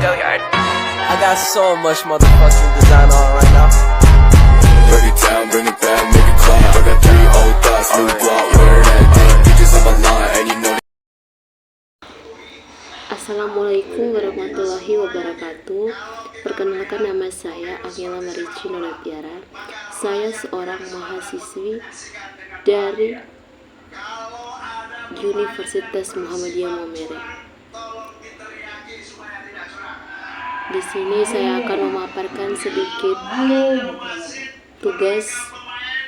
Go yard. I got so much motherfucking design on right now. Break it down, bring it back, make it clap. I got 3 old thoughts, new block, where that thing. Bitches on my line, and you know. Assalamualaikum warahmatullahi wabarakatuh. Perkenalkan, nama saya Angela Marici Nolatiara. Saya seorang mahasiswi dari Universitas Muhammadiyah Maumere. Di sini saya akan memaparkan sedikit tugas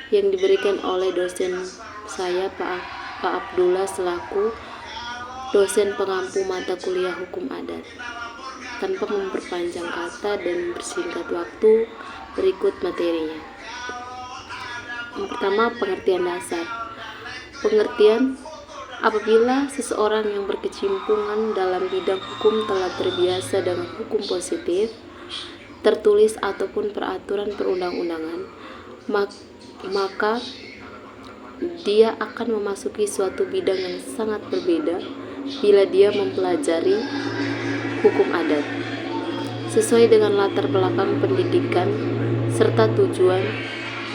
yang diberikan oleh dosen saya, Pak Abdullah, selaku dosen pengampu mata kuliah hukum adat. Tanpa memperpanjang kata dan bersingkat waktu, berikut materinya. Yang pertama, pengertian dasar. Pengertian: apabila seseorang yang berkecimpungan dalam bidang hukum telah terbiasa dengan hukum positif, tertulis ataupun peraturan perundang-undangan, maka dia akan memasuki suatu bidang yang sangat berbeda bila dia mempelajari hukum adat sesuai dengan latar belakang pendidikan serta tujuan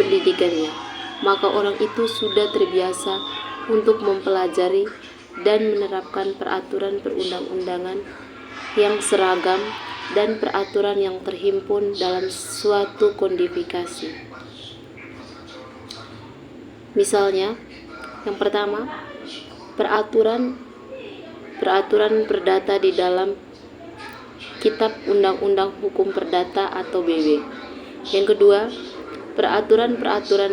pendidikannya. Maka orang itu sudah terbiasa untuk mempelajari dan menerapkan peraturan perundang-undangan yang seragam dan peraturan yang terhimpun dalam suatu kodifikasi. Misalnya, yang pertama, peraturan perdata di dalam Kitab Undang-Undang Hukum Perdata atau BW. Yang kedua, peraturan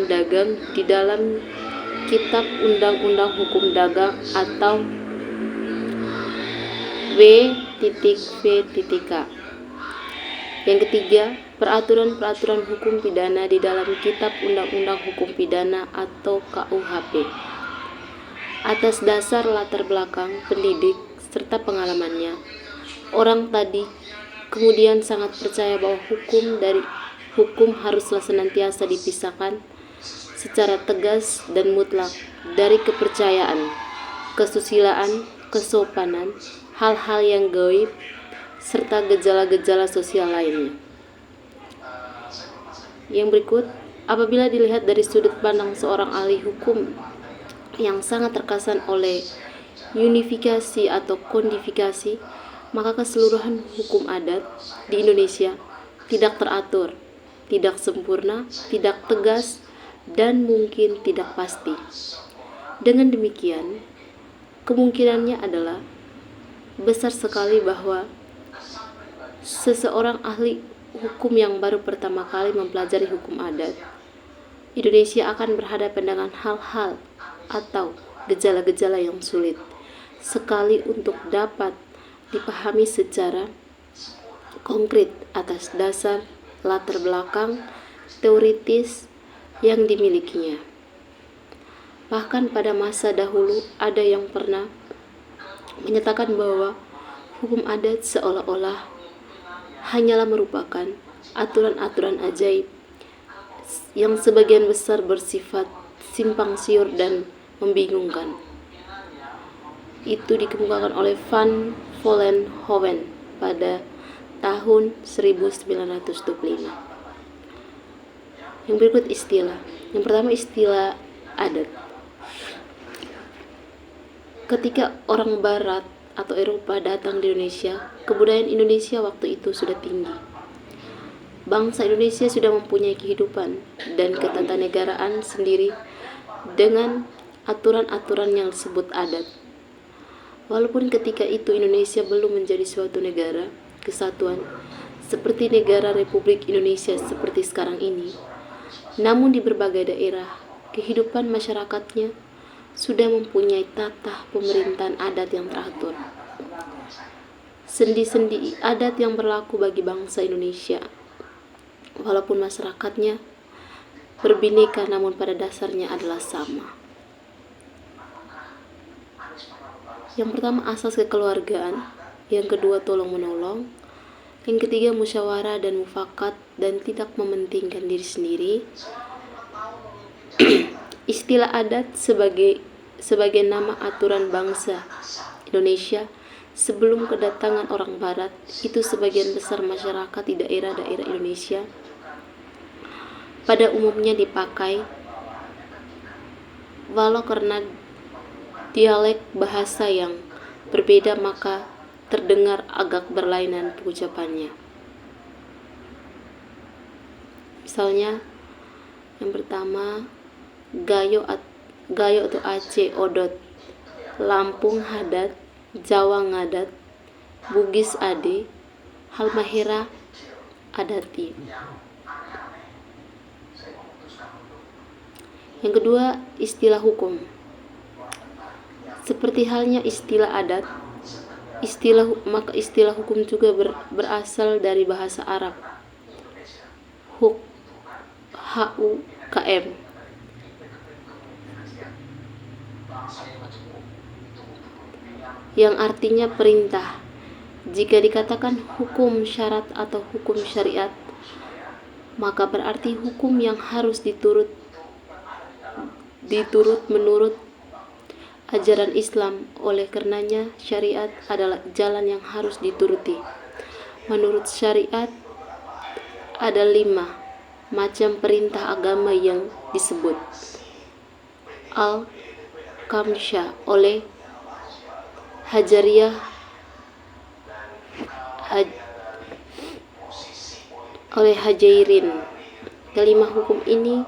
dagang di dalam Kitab Undang-Undang Hukum Dagang atau W.V.K. Yang ketiga, peraturan hukum pidana di dalam Kitab Undang-Undang Hukum Pidana atau KUHP. Atas dasar latar belakang pendidik serta pengalamannya, orang tadi kemudian sangat percaya bahwa hukum haruslah senantiasa dipisahkan secara tegas dan mutlak dari kepercayaan, kesusilaan, kesopanan, hal-hal yang gaib, serta gejala-gejala sosial lainnya. Yang berikut, apabila dilihat dari sudut pandang seorang ahli hukum yang sangat terkesan oleh unifikasi atau kodifikasi, maka keseluruhan hukum adat di Indonesia tidak teratur, tidak sempurna, tidak tegas, dan mungkin tidak pasti. Dengan demikian, kemungkinannya adalah besar sekali bahwa seseorang ahli hukum yang baru pertama kali mempelajari hukum adat, Indonesia akan berhadapan dengan hal-hal atau gejala-gejala yang sulit sekali untuk dapat dipahami secara konkret atas dasar latar belakang teoritis yang dimilikinya. Bahkan pada masa dahulu ada yang pernah menyatakan bahwa hukum adat seolah-olah hanyalah merupakan aturan-aturan ajaib yang sebagian besar bersifat simpang siur dan membingungkan. Itu dikemukakan oleh Van Vollenhoven pada tahun 1925. Yang berikut istilah. Yang pertama, istilah adat. Ketika orang barat atau Eropa datang di Indonesia, kebudayaan Indonesia waktu itu sudah tinggi. Bangsa Indonesia sudah mempunyai kehidupan dan ketatanegaraan sendiri dengan aturan-aturan yang disebut adat. Walaupun ketika itu Indonesia belum menjadi suatu negara kesatuan seperti negara Republik Indonesia seperti sekarang ini, namun di berbagai daerah, kehidupan masyarakatnya sudah mempunyai tata pemerintahan adat yang teratur. Sendi-sendi adat yang berlaku bagi bangsa Indonesia, walaupun masyarakatnya berbineka namun pada dasarnya adalah sama. Yang pertama, asas kekeluargaan. Yang kedua, tolong-menolong. Yang ketiga, musyawarah dan mufakat dan tidak mementingkan diri sendiri. Istilah adat sebagai nama aturan bangsa Indonesia Sebelum kedatangan orang Barat, itu sebagian besar masyarakat di daerah-daerah Indonesia pada umumnya dipakai, walau karena dialek bahasa yang berbeda maka terdengar agak berlainan pengucapannya. Misalnya, yang pertama, Gayo atau Aceh odot, Lampung hadat, Jawa ngadat, Bugis ade, Halmahera adati. Yang kedua, istilah hukum. Seperti halnya istilah adat, maka istilah hukum juga berasal dari bahasa Arab. HUKM, yang artinya perintah. Jika dikatakan hukum syarat atau hukum syariat, maka berarti hukum yang harus diturut menurut ajaran Islam. Oleh karenanya syariat adalah jalan yang harus dituruti. Menurut syariat ada 5 macam perintah agama yang disebut Al-Kamsyah oleh Hajairin. Kelima hukum ini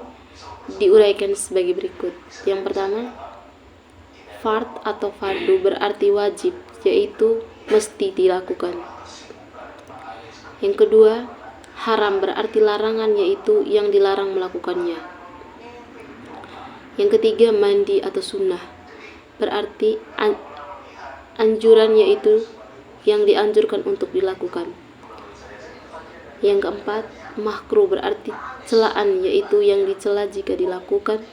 diuraikan sebagai berikut. Yang pertama, fard atau fardu berarti wajib, yaitu mesti dilakukan. Yang kedua, haram berarti larangan, yaitu yang dilarang melakukannya. Yang ketiga, mandi atau sunnah berarti anjuran, yaitu yang dianjurkan untuk dilakukan. Yang keempat, makruh berarti celaan, yaitu yang dicela jika dilakukan.